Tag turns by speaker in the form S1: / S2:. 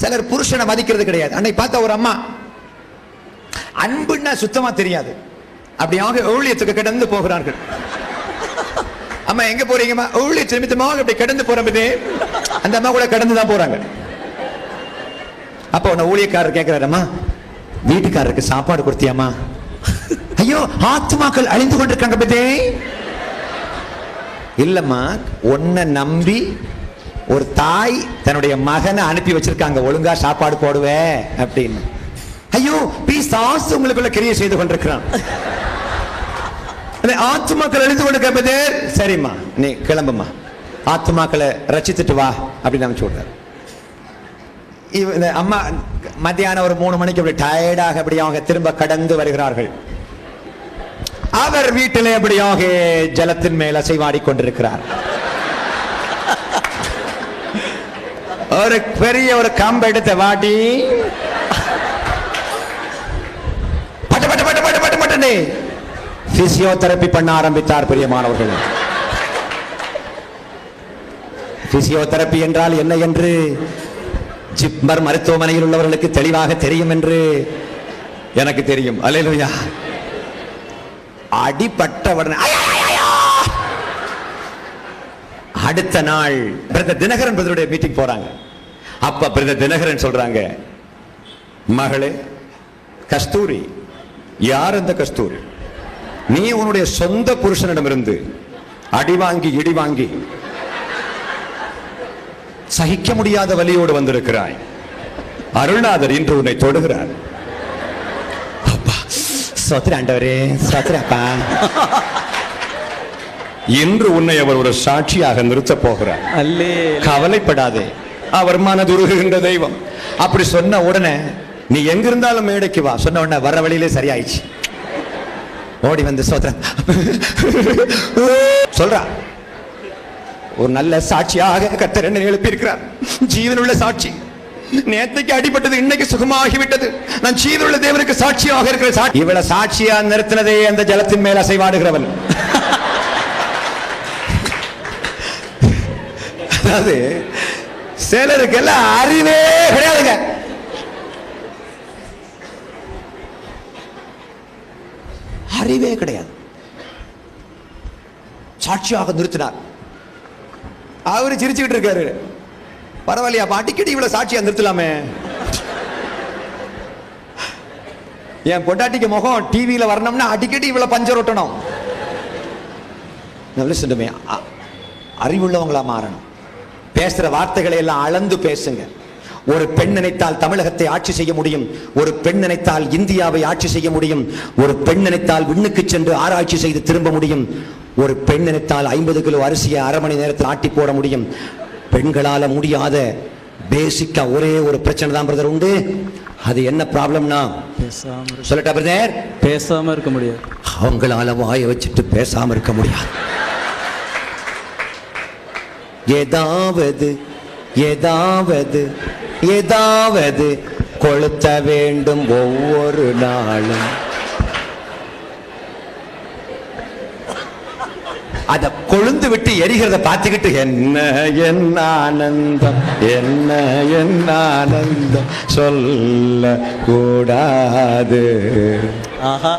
S1: சிலர் புருஷனை மதிக்கிறது கிடையாது. அன்னைக்கு பார்த்தா ஒரு அம்மா அன்புன்னா சுத்தமா தெரியாது, அப்படியாக ஊழியத்துக்கு கடந்து போகிறார்கள். அம்மா எங்க போறீங்கம்மா? ஊழிய நிமித்தமாக அப்படி கடந்து போறே. அந்த அம்மா கூட கடந்து தான் போறாங்க. அப்ப உன்ன ஊழியக்காரர் கேட்கிறாரம்மா, வீட்டுக்காரருக்கு சாப்பாடு கொடுத்தியாமா? ஐயோ, ஆத்துமாக்கள் அழிந்து கொண்டிருக்காங்க பதே. இல்லம்மா, உன்னை நம்பி ஒரு தாய் தன்னுடைய மகனை அனுப்பி வச்சிருக்காங்க, ஒழுங்கா சாப்பாடு போடுவே அப்படின்னு. ஐயோ, பிசாசு உங்களுக்குள்ள கிரியை செய்து கொண்டிருக்கிறான். ஆத்துமாக்கள் அழிந்து கொண்டிருக்க. சரிம்மா, நீ கிளம்புமா, ஆத்துமாக்களை ரச்சித்துட்டு வா அப்படின்னு அமைச்சு விடுறாரு. அம்மா மத்தியானம் ஒரு 3 மணிக்கு அப்படி டயர்டாக அப்படி அவங்க திரும்ப கடந்து வருகிறார்கள். அவர் வீட்டிலே அப்படியாக ஜலத்தின் மேல் அசைவாடி கொண்டிருக்கிறார். ஒரு பெரிய ஒரு கம்பு எடுத்த வாட்டி பட்டு பட்டு பட்டு பட்டு பட்டு பட்டு பிசியோதெரபி பண்ண ஆரம்பித்தார். பிரியமானவர்கள், பிசியோதெரபி என்றால் என்ன என்று ஜிப்மர் மருத்துவமனையில் உள்ளவர்களுக்கு தெளிவாக தெரியும் என்று எனக்கு தெரியும். அல்லேலூயா. அடிபட்டவுடன் அடுத்த நாள் பிரதர் தினகரன் பிரதருடைய மீட்டிங் போறாங்க. அப்ப பிரதர் தினகரன் சொல்றாங்க, மகளே கஸ்தூரி, யார் அந்த கஸ்தூரி? நீ உன்னுடைய சொந்த புருஷனிடமிருந்து அடி வாங்கி இடி வாங்கி சகிக்க முடியாத வலியோடு வந்திருக்கிறாய். அருள்நாதர் இன்று உன்னை தொடுகிறார். சோத்ராண்டவரே, சோத்ராப்பா, இன்று உன்னை அவர் ஒரு சாட்சியாக நிறுத்த போகிறார். கவலைப்படாதே, அவர் மனதுருகுகின்ற தெய்வம். அப்படி சொன்ன உடனே நீ எங்கிருந்தாலும் மேடைக்கு வா சொன்ன உடனே வர வழியிலே சரியாயிடுச்சு. ஓடி வந்து சோத்ரா சொல்றா, ஒரு நல்ல சாட்சியாக கர்த்தர் என்னை எழுப்பி இருக்கிறார். ஜீவனுள்ள சாட்சி. நேற்றைக்கு அடிபட்டது இன்னைக்கு சுகமாகிவிட்டது. நான் ஜீவனுள்ள தேவனுக்கு சாட்சியாக இருக்கிற இவ்வளவு சாட்சியா நிறுத்தினதே அந்த ஜலத்தின் மேல் அசைவாடுகிறவன். அதாவது சிலருக்கு எல்லாம் அறிவே கிடையாதுங்க. அறிவே கிடையாது. சாட்சியாக நிறுத்தினார். அவரு சிரிச்சுக்கிட்டு இருக்காரு. பரவாயில்லையா, அடிக்கடி இவ்வளவு சாட்சியா நிறுத்தலாமே. என் பொண்டாட்டிக்கு முகம் டிவியில வரணும்னா அடிக்கடி இவ்வளவு பஞ்சர் ஒட்டணும். அறிவுள்ளவங்களா மாறணும். பேசுற வார்த்தைகளை எல்லாம் அளந்து பேசுங்க. ஒரு பெண் நினைத்தால் தமிழகத்தை ஆட்சி செய்ய முடியும். ஒரு பெண் நினைத்தால் இந்தியாவை ஆட்சி செய்ய முடியும். ஒரு பெண் நினைத்தால் விண்ணுக்கு சென்று ஆராய்ச்சி செய்து திரும்ப முடியும். ஒரு பெண் நினைத்தால் 50 கிலோ அரிசியை அரை மணி நேரத்தில் ஆட்டி போட முடியும். பெண்களால முடியாத பேசிக்கா ஒரே ஒரு பிரச்சனை தான் பிரதர் உண்டு. அது என்ன ப்ராப்ளம்னா, சொல்லட்டா பிரதர்,
S2: பேசாம இருக்க முடியாது.
S1: அவங்களால வாயை வச்சுட்டு பேசாம இருக்க முடியாது. ஏதாவது ஏதாவது ஏதாவது கொளுத்த வேண்டும் ஒவ்வொரு நாளும். அத கொழுந்து விட்டு எரிகிறத பார்த்துக்கிட்டு என்ன என்ன ஆனந்தம், என்ன என்ன ஆனந்தம் சொல்ல கூடாது.
S2: ஆஹா.